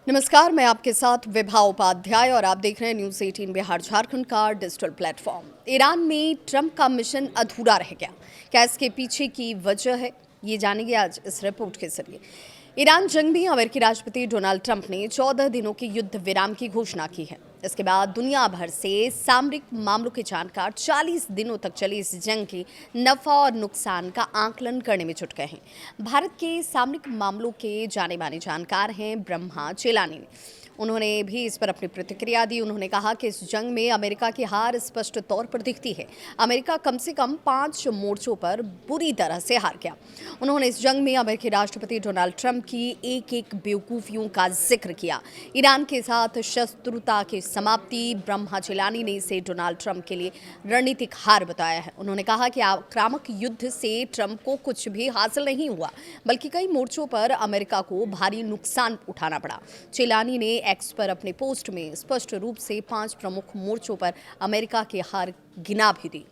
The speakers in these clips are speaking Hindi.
नमस्कार, मैं आपके साथ विभा उपाध्याय और आप देख रहे हैं न्यूज़ 18 बिहार झारखंड का डिजिटल प्लेटफॉर्म। ईरान में ट्रंप का मिशन अधूरा रह गया। क्या इसके पीछे की वजह है, ये जानेंगे आज इस रिपोर्ट के जरिए। ईरान जंग में अमेरिकी राष्ट्रपति डोनाल्ड ट्रंप ने 14 दिनों के युद्ध विराम की घोषणा की है। इसके बाद दुनिया भर से सामरिक मामलों के जानकार 40 दिनों तक चली इस जंग के नफा और नुकसान का आकलन करने में जुट गए हैं। भारत के सामरिक मामलों के जाने माने जानकार हैं ब्रह्मा चेलानी। उन्होंने भी इस पर अपनी प्रतिक्रिया दी। उन्होंने कहा कि इस जंग में अमेरिका की हार स्पष्ट तौर पर दिखती है। अमेरिका कम से कम 5 मोर्चों पर बुरी तरह से हार गया। उन्होंने इस जंग में अमेरिकी राष्ट्रपति डोनाल्ड ट्रंप की एक बेवकूफ़ियों का जिक्र किया। ईरान के साथ शत्रुता की समाप्ति, ब्रह्मा चेलानी ने इसे डोनाल्ड ट्रंप के लिए रणनीतिक हार बताया है। उन्होंने कहा कि आक्रामक युद्ध से ट्रंप को कुछ भी हासिल नहीं हुआ, बल्कि कई मोर्चों पर अमेरिका को भारी नुकसान उठाना पड़ा। चेलानी ने एक्स पर अपने पोस्ट में स्पष्ट रूप से 5 प्रमुख मोर्चों पर अमेरिका की हार गिना भी दी।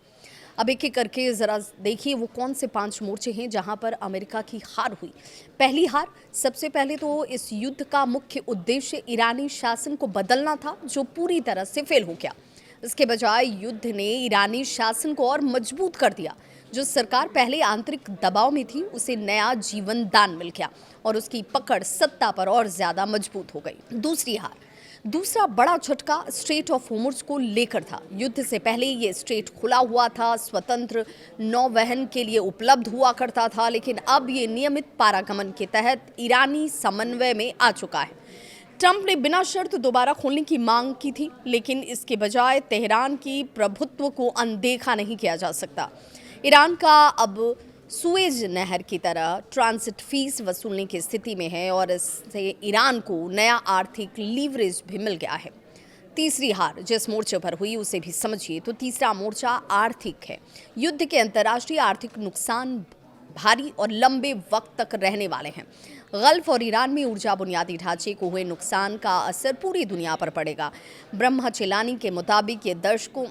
अब एक एक करके जरा देखिए वो कौन से 5 मोर्चे हैं जहां पर अमेरिका की हार हुई। पहली हार, सबसे पहले तो इस युद्ध का मुख्य उद्देश्य ईरानी शासन को बदलना था, जो पूरी तरह से फेल हो गया। इसके बजाय युद्ध ने ईरानी शासन को और मजबूत कर दिया। जो सरकार पहले आंतरिक दबाव में थी, उसे नया जीवन दान मिल गया और उसकी पकड़ सत्ता पर और ज्यादा मजबूत हो गई। दूसरी हार, दूसरा बड़ा झटका स्ट्रेट ऑफ होर्मुज को लेकर था। युद्ध से पहले ये स्ट्रेट खुला हुआ था, स्वतंत्र नौवहन के लिए उपलब्ध हुआ करता था, लेकिन अब ये नियमित पारागमन के तहत ईरानी समन्वय में आ चुका है। ट्रंप ने बिना शर्त दोबारा खोलने की मांग की थी, लेकिन इसके बजाय तेहरान की प्रभुत्व को अनदेखा नहीं किया जा सकता। ईरान का अब सुएज नहर की तरह ट्रांजिट फीस वसूलने की स्थिति में है और इससे ईरान को नया आर्थिक लीवरेज भी मिल गया है। तीसरी हार जिस मोर्चे पर हुई उसे भी समझिए तो तीसरा मोर्चा आर्थिक है। युद्ध के अंतर्राष्ट्रीय आर्थिक नुकसान भारी और लंबे वक्त तक रहने वाले हैं। गल्फ और ईरान में ऊर्जा बुनियादी ढांचे को हुए नुकसान का असर पूरी दुनिया पर पड़ेगा। ब्रह्मा चेलानी के मुताबिक ये दशकों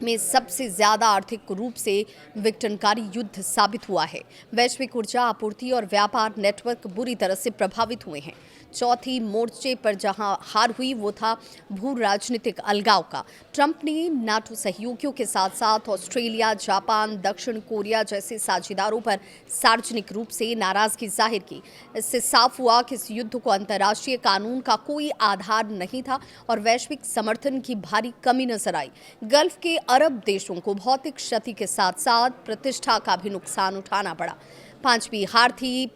में सबसे ज्यादा आर्थिक रूप से विघटनकारी युद्ध साबित हुआ है। वैश्विक ऊर्जा आपूर्ति और व्यापार नेटवर्क बुरी तरह से प्रभावित हुए हैं। चौथी मोर्चे पर जहां हार हुई वो था भू राजनीतिक अलगाव का। ट्रंप ने नाटो सहयोगियों के साथ साथ ऑस्ट्रेलिया, जापान, दक्षिण कोरिया जैसे साझेदारों पर सार्वजनिक रूप से नाराजगी जाहिर की। इससे साफ हुआ कि इस युद्ध को अंतर्राष्ट्रीय कानून का कोई आधार नहीं था और वैश्विक समर्थन की भारी कमी नजर आई। गल्फ के अरब देशों को भौतिक क्षति के साथ साथ प्रतिष्ठा का भी नुकसान उठाना पड़ा। पांचवी हार थी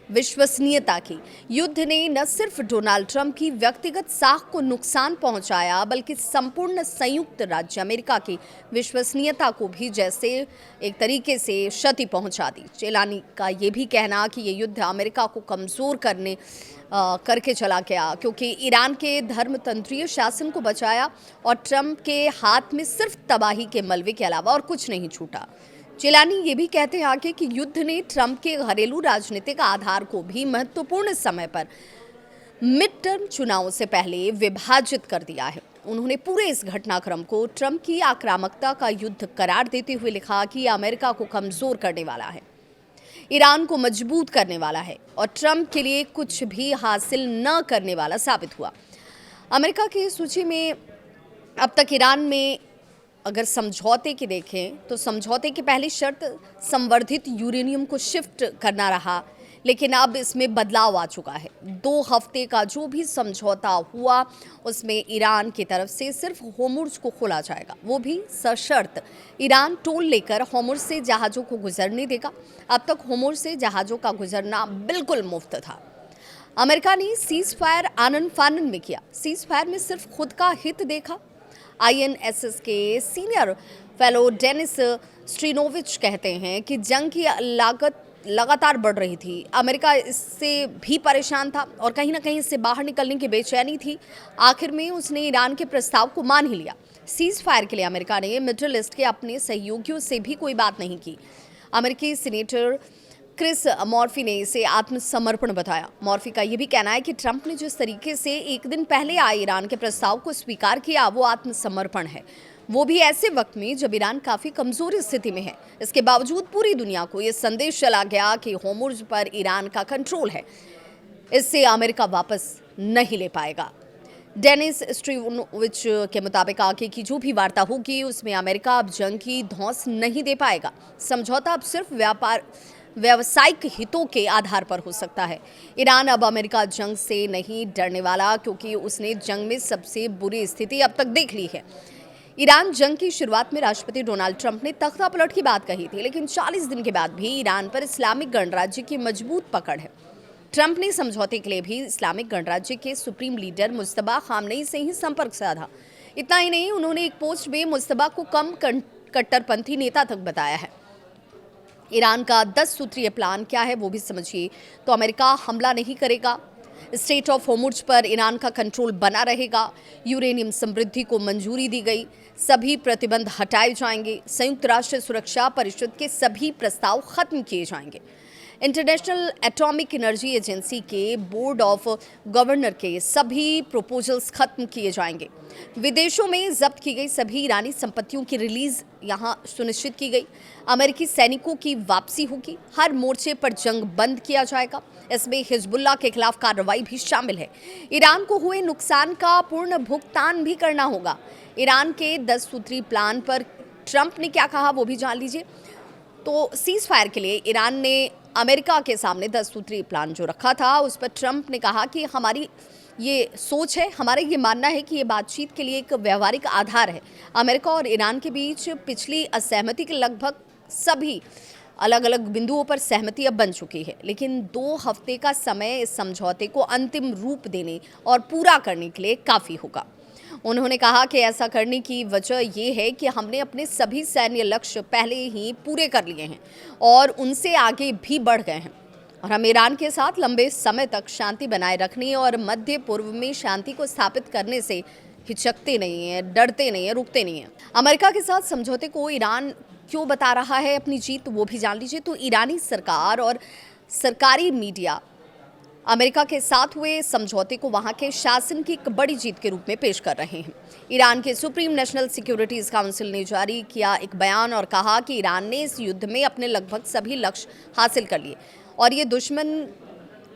विश्वसनीयता की। युद्ध ने न सिर्फ डोनाल्ड ट्रंप की व्यक्तिगत साख को नुकसान पहुंचाया, बल्कि संपूर्ण संयुक्त राज्य अमेरिका की विश्वसनीयता को भी जैसे एक तरीके से क्षति पहुंचा दी। चेलानी का ये भी कहना कि ये युद्ध अमेरिका को कमजोर करके चला गया, क्योंकि ईरान के धर्मतंत्रीय शासन को बचाया और ट्रंप के हाथ में सिर्फ तबाही के मलबे के अलावा और कुछ नहीं छूटा। चेलानी ये भी कहते हैं आगे कि युद्ध ने ट्रंप के घरेलू राजनीतिक आधार को भी महत्वपूर्ण समय पर मिड टर्म चुनाव से पहले विभाजित कर दिया है। उन्होंने पूरे इस घटनाक्रम को ट्रंप की आक्रामकता का युद्ध करार देते हुए लिखा कि अमेरिका को कमजोर करने वाला है, ईरान को मजबूत करने वाला है और ट्रंप के लिए कुछ भी हासिल न करने वाला साबित हुआ। अमेरिका की सूची में अब तक ईरान में अगर समझौते की देखें तो समझौते की पहली शर्त संवर्धित यूरेनियम को शिफ्ट करना रहा, लेकिन अब इसमें बदलाव आ चुका है। 2 हफ्ते का जो भी समझौता हुआ उसमें ईरान की तरफ से सिर्फ होर्मुज को खोला जाएगा, वो भी सशर्त। ईरान टोल लेकर होर्मुज से जहाज़ों को गुजरने देगा। अब तक होर्मुज से जहाज़ों का गुजरना बिल्कुल मुफ्त था। अमेरिका ने सीज फायर आनन फानन में किया। सीज फायर में सिर्फ खुद का हित देखा। INSS के सीनियर फेलो डेनिस स्ट्रीनोविच कहते हैं कि जंग की लागत लगातार बढ़ रही थी। अमेरिका इससे भी परेशान था और कहीं ना कहीं इससे बाहर निकलने की बेचैनी थी। आखिर में उसने ईरान के प्रस्ताव को मान ही लिया। सीज फायर के लिए अमेरिका ने मिडिल ईस्ट के अपने सहयोगियों से भी कोई बात नहीं की। अमेरिकी सीनेटर क्रिस मॉर्फी ने इसे आत्मसमर्पण बताया। मॉर्फी का यह भी कहना है कि ट्रंप ने जिस तरीके से एक दिन पहले आए ईरान के प्रस्ताव को स्वीकार किया, वो आत्मसमर्पण है, वो भी ऐसे वक्त में जब ईरान काफी कमजोर स्थिति में है। इसके बावजूद पूरी दुनिया को ये संदेश चला गया कि होर्मुज पर ईरान का कंट्रोल है। इससे अमेरिका वापस नहीं ले पाएगा। डेनिस स्ट्रीवोविच के मुताबिक आगे की जो भी वार्ता होगी उसमें अमेरिका अब जंग की धौंस नहीं दे पाएगा। समझौता अब सिर्फ व्यावसायिक हितों के आधार पर हो सकता है। ईरान अब अमेरिका जंग से नहीं डरने वाला, क्योंकि उसने जंग में सबसे बुरी स्थिति अब तक देख ली है। ईरान जंग की शुरुआत में राष्ट्रपति डोनाल्ड ट्रंप ने तख्ता पलट की बात कही थी, लेकिन 40 दिन के बाद भी ईरान पर इस्लामिक गणराज्य की मजबूत पकड़ है। ट्रंप ने समझौते के लिए भी इस्लामिक गणराज्य के सुप्रीम लीडर मुज्तबा खामनेई से ही संपर्क साधा। इतना ही नहीं, उन्होंने एक पोस्ट में मुज्तबा को कम कट्टरपंथी नेता तक बताया है। ईरान का 10 सूत्रीय प्लान क्या है वो भी समझिए। तो अमेरिका हमला नहीं करेगा, स्टेट ऑफ होर्मुज़ पर ईरान का कंट्रोल बना रहेगा, यूरेनियम समृद्धि को मंजूरी दी गई, सभी प्रतिबंध हटाए जाएंगे, संयुक्त राष्ट्र सुरक्षा परिषद के सभी प्रस्ताव खत्म किए जाएंगे, इंटरनेशनल एटॉमिक एनर्जी एजेंसी के बोर्ड ऑफ गवर्नर के सभी प्रपोजल्स खत्म किए जाएंगे, विदेशों में जब्त की गई सभी ईरानी संपत्तियों की रिलीज यहां सुनिश्चित की गई, अमेरिकी सैनिकों की वापसी होगी, हर मोर्चे पर जंग बंद किया जाएगा, इसमें हिजबुल्लाह के खिलाफ कार्रवाई भी शामिल है। ईरान को हुए नुकसान का पूर्ण भुगतान भी करना होगा। ईरान के 10 सूत्री प्लान पर ट्रंप ने क्या कहा वो भी जान लीजिए। तो सीज फायर के लिए ईरान ने अमेरिका के सामने 10 सूत्री प्लान जो रखा था, उस पर ट्रंप ने कहा कि हमारी ये सोच है, हमारा ये मानना है कि ये बातचीत के लिए एक व्यवहारिक आधार है। अमेरिका और ईरान के बीच पिछली असहमति के लगभग सभी अलग अलग बिंदुओं पर सहमति अब बन चुकी है, लेकिन 2 हफ्ते का समय इस समझौते को अंतिम रूप देने और पूरा करने के लिए काफ़ी होगा। उन्होंने कहा कि ऐसा करने की वजह ये है कि हमने अपने सभी सैन्य लक्ष्य पहले ही पूरे कर लिए हैं और उनसे आगे भी बढ़ गए हैं, और हम ईरान के साथ लंबे समय तक शांति बनाए रखने और मध्य पूर्व में शांति को स्थापित करने से हिचकते नहीं हैं, डरते नहीं हैं, रुकते नहीं हैं। अमेरिका के साथ समझौते को ईरान क्यों बता रहा है अपनी जीत, वो भी जान लीजिए। तो ईरानी सरकार और सरकारी मीडिया अमेरिका के साथ हुए समझौते को वहां के शासन की एक बड़ी जीत के रूप में पेश कर रहे हैं। ईरान के सुप्रीम नेशनल सिक्योरिटीज काउंसिल ने जारी किया एक बयान और कहा कि ईरान ने इस युद्ध में अपने लगभग सभी लक्ष्य हासिल कर लिए और ये दुश्मन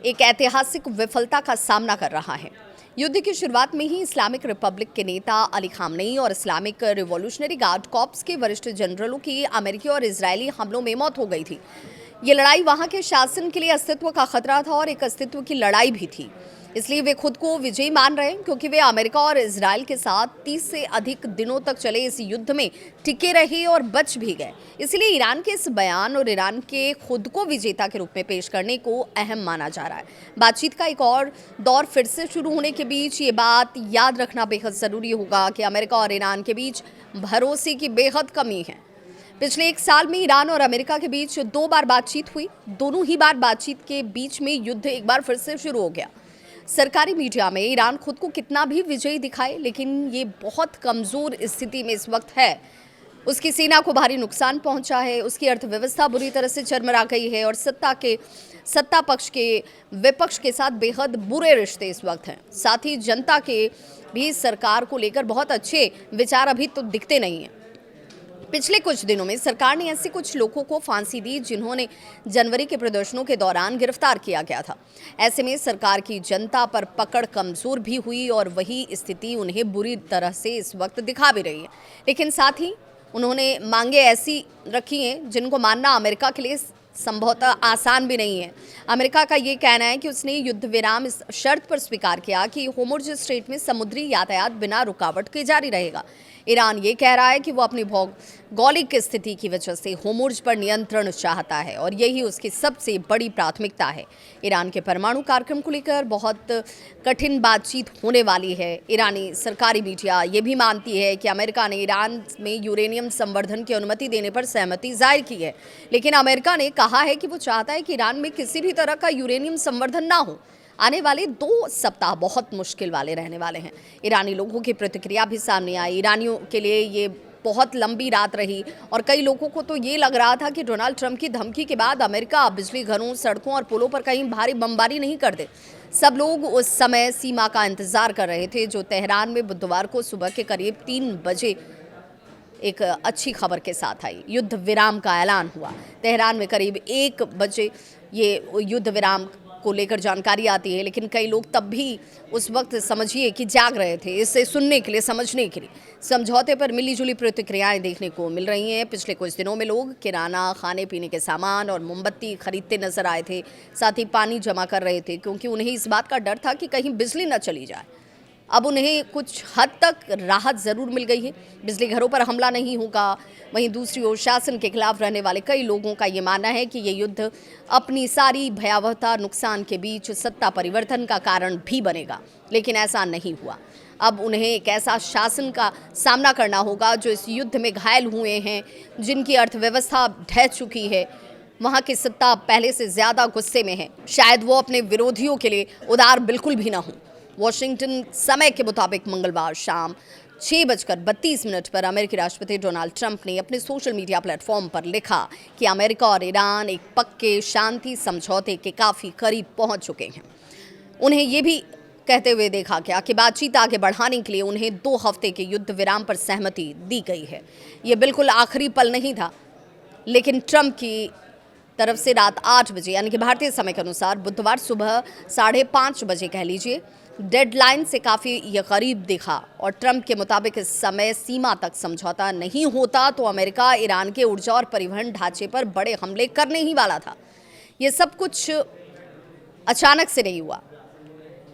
एक ऐतिहासिक विफलता का सामना कर रहा है। युद्ध की शुरुआत में ही इस्लामिक रिपब्लिक के नेता अली खामनेई और इस्लामिक रिवॉल्यूशनरी गार्ड कॉर्प्स के वरिष्ठ जनरलों की अमेरिकी और इजरायली हमलों में मौत हो गई थी। ये लड़ाई वहां के शासन के लिए अस्तित्व का खतरा था और एक अस्तित्व की लड़ाई भी थी। इसलिए वे खुद को विजयी मान रहे हैं, क्योंकि वे अमेरिका और इजरायल के साथ 30 से अधिक दिनों तक चले इस युद्ध में टिके रहे और बच भी गए। इसलिए ईरान के इस बयान और ईरान के खुद को विजेता के रूप में पेश करने को अहम माना जा रहा है। बातचीत का एक और दौर फिर से शुरू होने के बीच ये बात याद रखना बेहद ज़रूरी होगा कि अमेरिका और ईरान के बीच भरोसे की बेहद कमी है। पिछले 1 साल में ईरान और अमेरिका के बीच 2 बार बातचीत हुई, दोनों ही बार बातचीत के बीच में युद्ध एक बार फिर से शुरू हो गया। सरकारी मीडिया में ईरान खुद को कितना भी विजयी दिखाए, लेकिन ये बहुत कमज़ोर स्थिति में इस वक्त है। उसकी सेना को भारी नुकसान पहुंचा है, उसकी अर्थव्यवस्था बुरी तरह से चरमरा गई है और सत्ता पक्ष के विपक्ष के साथ बेहद बुरे रिश्ते इस वक्त हैं। साथ ही जनता के भी सरकार को लेकर बहुत अच्छे विचार अभी तो दिखते नहीं हैं। पिछले कुछ दिनों में सरकार ने ऐसे कुछ लोगों को फांसी दी जिन्होंने जनवरी के प्रदर्शनों के दौरान गिरफ्तार किया गया था। ऐसे में सरकार की जनता पर पकड़ कमज़ोर भी हुई और वही स्थिति उन्हें बुरी तरह से इस वक्त दिखा भी रही है। लेकिन साथ ही उन्होंने मांगे ऐसी रखी हैं जिनको मानना अमेरिका के लिए संभवतः आसान भी नहीं है। अमेरिका का ये कहना है कि उसने युद्ध विराम इस शर्त पर स्वीकार किया कि होर्मुज़ स्ट्रेट में समुद्री यातायात बिना रुकावट के जारी रहेगा। ईरान ये कह रहा है कि वो अपनी भौगोलिक स्थिति की वजह से होर्मुज़ पर नियंत्रण चाहता है और यही उसकी सबसे बड़ी प्राथमिकता है। ईरान के परमाणु कार्यक्रम को लेकर बहुत कठिन बातचीत होने वाली है। ईरानी सरकारी मीडिया ये भी मानती है कि अमेरिका ने ईरान में यूरेनियम संवर्धन की अनुमति देने पर सहमति जाहिर की है, लेकिन अमेरिका ने कहा है कि वो चाहता है कि ईरान में किसी भी तरह का यूरेनियम संवर्धन ना हो। आने वाले 2 सप्ताह बहुत मुश्किल वाले रहने वाले हैं। ईरानी लोगों की प्रतिक्रिया भी सामने आई। ईरानियों के लिए ये बहुत लंबी रात रही और कई लोगों को तो ये लग रहा था कि डोनाल्ड ट्रंप की धमकी के बाद अमेरिका बिजली घरों, सड़कों और पुलों पर कहीं भारी बमबारी नहीं कर दे। सब लोग उस समय सीमा का इंतजार कर रहे थे, जो तेहरान में बुधवार को सुबह के करीब 3 बजे एक अच्छी खबर के साथ आई। युद्ध विराम का ऐलान हुआ। तेहरान में करीब 1 बजे ये युद्ध विराम को लेकर जानकारी आती है, लेकिन कई लोग तब भी उस वक्त समझिए कि जाग रहे थे इसे सुनने के लिए, समझने के लिए। समझौते पर मिली-जुली प्रतिक्रियाएं देखने को मिल रही हैं। पिछले कुछ दिनों में लोग किराना, खाने-पीने के सामान और मोमबत्ती खरीदते नजर आए थे, साथ ही पानी जमा कर रहे थे, क्योंकि उन्हें इस बात का डर था कि कहीं बिजली न चली जाए। अब उन्हें कुछ हद तक राहत ज़रूर मिल गई है, बिजली घरों पर हमला नहीं होगा। वहीं दूसरी ओर शासन के खिलाफ रहने वाले कई लोगों का ये मानना है कि ये युद्ध अपनी सारी भयावहता, नुकसान के बीच सत्ता परिवर्तन का कारण भी बनेगा, लेकिन ऐसा नहीं हुआ। अब उन्हें एक ऐसा शासन का सामना करना होगा जो इस युद्ध में घायल हुए हैं, जिनकी अर्थव्यवस्था ढह चुकी है, वहाँ की सत्ता पहले से ज़्यादा गुस्से में है। शायद वो अपने विरोधियों के लिए उदार बिल्कुल भी ना हो। वॉशिंगटन समय के मुताबिक मंगलवार शाम 6:32 पर अमेरिकी राष्ट्रपति डोनाल्ड ट्रंप ने अपने सोशल मीडिया प्लेटफॉर्म पर लिखा कि अमेरिका और ईरान एक पक्के शांति समझौते के काफ़ी करीब पहुंच चुके हैं। उन्हें ये भी कहते हुए देखा गया कि बातचीत आगे बढ़ाने के लिए उन्हें 2 हफ्ते के युद्ध विराम पर सहमति दी गई है। ये बिल्कुल आखिरी पल नहीं था, लेकिन ट्रंप की तरफ से रात 8 बजे यानी कि भारतीय समय के अनुसार बुधवार सुबह 5:30 बजे कह लीजिए, डेडलाइन से काफ़ी ये करीब दिखा। और ट्रंप के मुताबिक इस समय सीमा तक समझौता नहीं होता तो अमेरिका ईरान के ऊर्जा और परिवहन ढांचे पर बड़े हमले करने ही वाला था। ये सब कुछ अचानक से नहीं हुआ।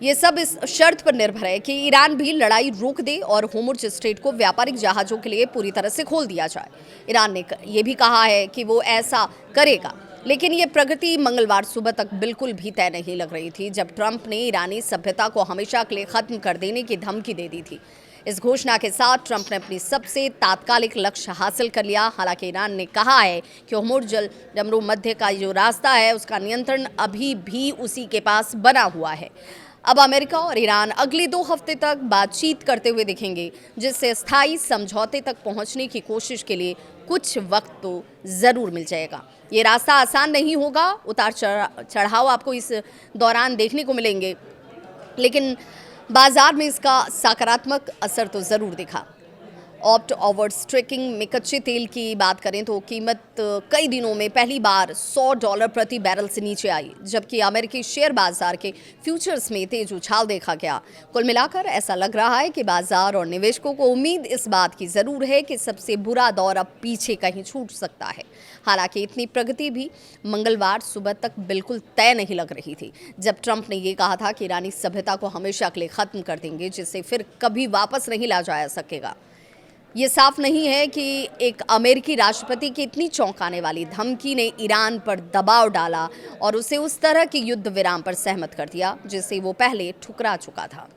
ये सब इस शर्त पर निर्भर है कि ईरान भी लड़ाई रोक दे और होर्मुज़ स्ट्रेट को व्यापारिक जहाज़ों के लिए पूरी तरह से खोल दिया जाए। ईरान ने ये भी कहा है कि वो ऐसा करेगा, लेकिन ये प्रगति मंगलवार सुबह तक बिल्कुल भी तय नहीं लग रही थी, जब ट्रंप ने ईरानी सभ्यता को हमेशा के लिए ख़त्म कर देने की धमकी दे दी थी। इस घोषणा के साथ ट्रंप ने अपनी सबसे तात्कालिक लक्ष्य हासिल कर लिया। हालांकि ईरान ने कहा है कि होर्मुज़ जल डमरू मध्य का जो रास्ता है उसका नियंत्रण अभी भी उसी के पास बना हुआ है। अब अमेरिका और ईरान अगले 2 हफ्ते तक बातचीत करते हुए दिखेंगे, जिससे स्थायी समझौते तक पहुंचने की कोशिश के लिए कुछ वक्त तो ज़रूर मिल जाएगा। ये रास्ता आसान नहीं होगा, उतार चढ़ाव आपको इस दौरान देखने को मिलेंगे, लेकिन बाजार में इसका सकारात्मक असर तो ज़रूर दिखा। ऑप्ट ओवर्स ट्रेकिंग में कच्चे तेल की बात करें तो कीमत कई दिनों में पहली बार $100 प्रति बैरल से नीचे आई, जबकि अमेरिकी शेयर बाजार के फ्यूचर्स में तेज उछाल देखा गया। कुल मिलाकर ऐसा लग रहा है कि बाजार और निवेशकों को उम्मीद इस बात की ज़रूर है कि सबसे बुरा दौर अब पीछे कहीं छूट सकता है। हालांकि इतनी प्रगति भी मंगलवार सुबह तक बिल्कुल तय नहीं लग रही थी, जब ट्रंप ने ये कहा था कि ईरानी सभ्यता को हमेशा के लिए ख़त्म कर देंगे, जिसे फिर कभी वापस नहीं ला जा सकेगा। ये साफ नहीं है कि एक अमेरिकी राष्ट्रपति की इतनी चौंकाने वाली धमकी ने ईरान पर दबाव डाला और उसे उस तरह की युद्ध विराम पर सहमत कर दिया जिसे वो पहले ठुकरा चुका था।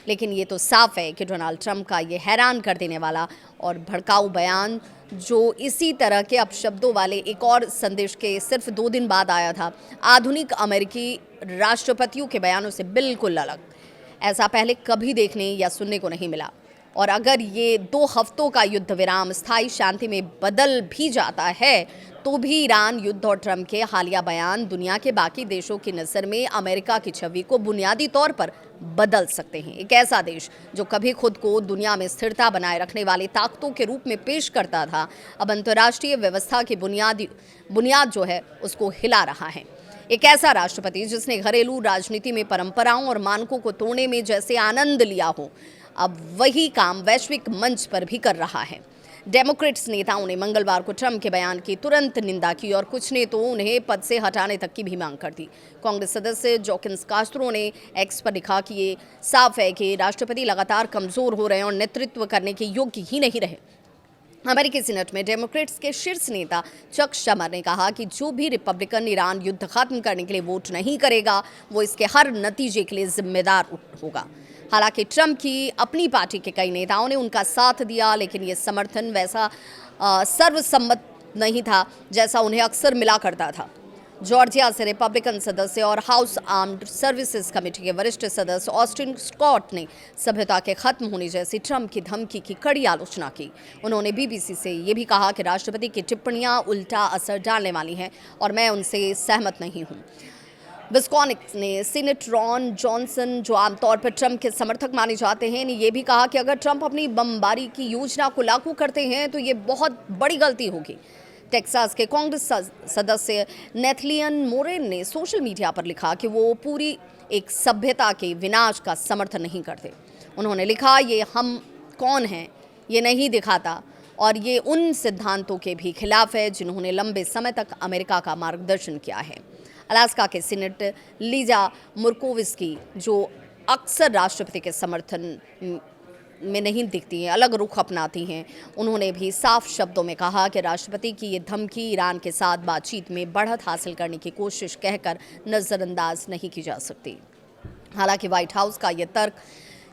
लेकिन ये तो साफ है कि डोनाल्ड ट्रंप का ये हैरान कर देने वाला और भड़काऊ बयान, जो इसी तरह के अपशब्दों वाले एक और संदेश के सिर्फ 2 दिन बाद आया था, आधुनिक अमेरिकी राष्ट्रपतियों के बयानों से बिल्कुल अलग। ऐसा पहले कभी देखने या सुनने को नहीं मिला। और अगर ये 2 हफ्तों का युद्ध विराम स्थायी शांति में बदल भी जाता है तो भी ईरान युद्ध और ट्रंप के हालिया बयान दुनिया के बाकी देशों की नज़र में अमेरिका की छवि को बुनियादी तौर पर बदल सकते हैं। एक ऐसा देश जो कभी खुद को दुनिया में स्थिरता बनाए रखने वाली ताकतों के रूप में पेश करता था, अब अंतर्राष्ट्रीय व्यवस्था की बुनियाद जो है उसको हिला रहा है। एक ऐसा राष्ट्रपति जिसने घरेलू राजनीति में परंपराओं और मानकों को तोड़ने में जैसे आनंद लिया हो, अब वही काम वैश्विक मंच पर भी कर रहा है। डेमोक्रेट्स नेताओं ने मंगलवार को ट्रंप के बयान की तुरंत निंदा की और कुछ ने तो उन्हें पद से हटाने तक की भी मांग कर दी। कांग्रेस सदस्य जोकिन्स कास्त्रो ने एक्स पर लिखा कि ये साफ है कि राष्ट्रपति लगातार कमजोर हो रहे हैं और नेतृत्व करने के योग्य ही नहीं रहे। अमेरिकी सीनेट में डेमोक्रेट्स के शीर्ष नेता चक शमर ने कहा कि जो भी रिपब्लिकन ईरान युद्ध खत्म करने के लिए वोट नहीं करेगा वो इसके हर नतीजे के लिए जिम्मेदार होगा। हालांकि ट्रंप की अपनी पार्टी के कई नेताओं ने उनका साथ दिया, लेकिन ये समर्थन वैसा सर्वसम्मत नहीं था जैसा उन्हें अक्सर मिला करता था। जॉर्जिया से रिपब्लिकन सदस्य और हाउस आर्म्ड सर्विसेज कमेटी के वरिष्ठ सदस्य ऑस्टिन स्कॉट ने सभ्यता के खत्म होने जैसी ट्रंप की धमकी की कड़ी आलोचना की। उन्होंने बीबीसी से ये भी कहा कि राष्ट्रपति की टिप्पणियां उल्टा असर डालने वाली हैं और मैं उनसे सहमत नहीं हूं। विस्कॉनिक ने सीनेट रॉन जॉनसन, जो आमतौर पर ट्रंप के समर्थक माने जाते हैं, ने यह भी कहा कि अगर ट्रंप अपनी बमबारी की योजना को लागू करते हैं तो ये बहुत बड़ी गलती होगी। टेक्सास के कांग्रेस सदस्य नेथलियन मोरेन ने सोशल मीडिया पर लिखा कि वो पूरी एक सभ्यता के विनाश का समर्थन नहीं करते। उन्होंने लिखा, ये हम कौन हैं ये नहीं दिखाता और ये उन सिद्धांतों के भी खिलाफ है जिन्होंने लंबे समय तक अमेरिका का मार्गदर्शन किया है। अलास्का के सीनेटर लीजा मुर्कोविस्की, जो अक्सर राष्ट्रपति के समर्थन में नहीं दिखती हैं, अलग रुख अपनाती हैं, उन्होंने भी साफ शब्दों में कहा कि राष्ट्रपति की ये धमकी ईरान के साथ बातचीत में बढ़त हासिल करने की कोशिश कहकर नज़रअंदाज नहीं की जा सकती। हालांकि व्हाइट हाउस का ये तर्क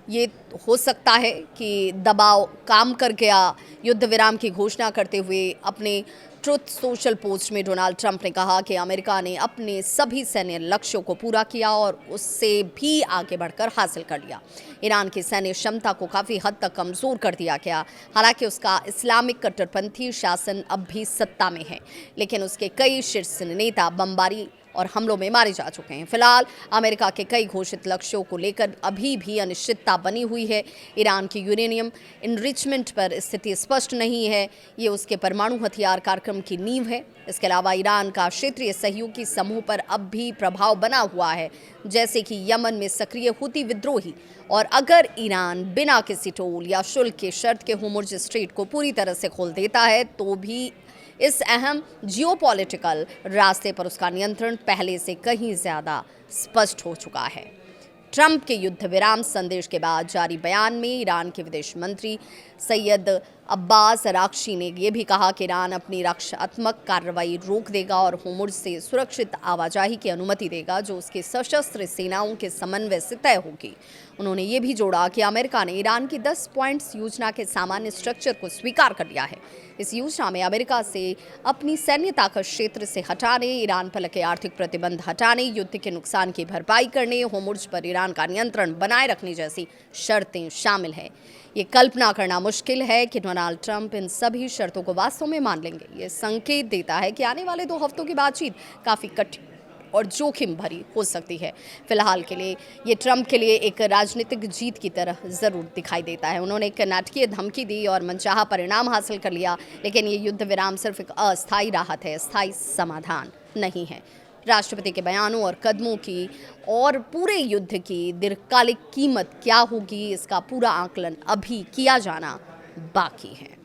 ये हो सकता है कि दबाव काम कर गया। युद्ध विराम की घोषणा करते हुए अपने ट्रुथ सोशल पोस्ट में डोनाल्ड ट्रंप ने कहा कि अमेरिका ने अपने सभी सैन्य लक्ष्यों को पूरा किया और उससे भी आगे बढ़कर हासिल कर लिया। ईरान की सैन्य क्षमता को काफ़ी हद तक कमज़ोर कर दिया गया। हालांकि उसका इस्लामिक कट्टरपंथी शासन अब भी सत्ता में है, लेकिन उसके कई शीर्ष नेता बमबारी और हमलों में मारे जा चुके हैं। फिलहाल अमेरिका के कई घोषित लक्ष्यों को लेकर अभी भी अनिश्चितता बनी हुई है। ईरान की यूरेनियम इनरिचमेंट पर स्थिति स्पष्ट नहीं है, ये उसके परमाणु हथियार कार्यक्रम की नींव है। इसके अलावा ईरान का क्षेत्रीय सहयोगी समूह पर अब भी प्रभाव बना हुआ है, जैसे कि यमन में सक्रिय हुती विद्रोही। और अगर ईरान बिना किसी टोल या शुल्क के शर्त के होर्मुज़ स्ट्रेट को पूरी तरह से खोल देता है तो भी इस अहम जियोपॉलिटिकल रास्ते पर उसका नियंत्रण पहले से कहीं ज़्यादा स्पष्ट हो चुका है। ट्रंप के युद्ध विराम संदेश के बाद जारी बयान में ईरान के विदेश मंत्री सैयद अब्बास अराक्ची ने यह भी कहा कि ईरान अपनी रक्षात्मक कार्रवाई रोक देगा और होर्मुज़ से सुरक्षित आवाजाही की अनुमति देगा, जो उसकी सशस्त्र सेनाओं के समन्वय से तय होगी। उन्होंने ये भी जोड़ा कि अमेरिका ने ईरान की 10 पॉइंट्स योजना के सामान्य स्ट्रक्चर को स्वीकार कर लिया है। इस योजना में अमेरिका से अपनी सैन्य ताकत क्षेत्र से हटाने, ईरान पर लगे आर्थिक प्रतिबंध हटाने, युद्ध के नुकसान की भरपाई करने, होर्मुज़ पर ईरान का नियंत्रण बनाए रखने जैसी शर्तें शामिल हैं। ये कल्पना करना मुश्किल है कि डोनाल्ड ट्रंप इन सभी शर्तों को वास्तव में मान लेंगे। ये संकेत देता है कि आने वाले 2 हफ्तों की बातचीत काफ़ी कठिन और जोखिम भरी हो सकती है। फिलहाल के लिए ये ट्रंप के लिए एक राजनीतिक जीत की तरह ज़रूर दिखाई देता है। उन्होंने एक नाटकीय धमकी दी और मनचाहा परिणाम हासिल कर लिया, लेकिन ये युद्ध विराम सिर्फ एक अस्थायी राहत है, स्थायी समाधान नहीं है। राष्ट्रपति के बयानों और कदमों की और पूरे युद्ध की दीर्घकालिक कीमत क्या होगी, इसका पूरा आकलन अभी किया जाना बाकी है।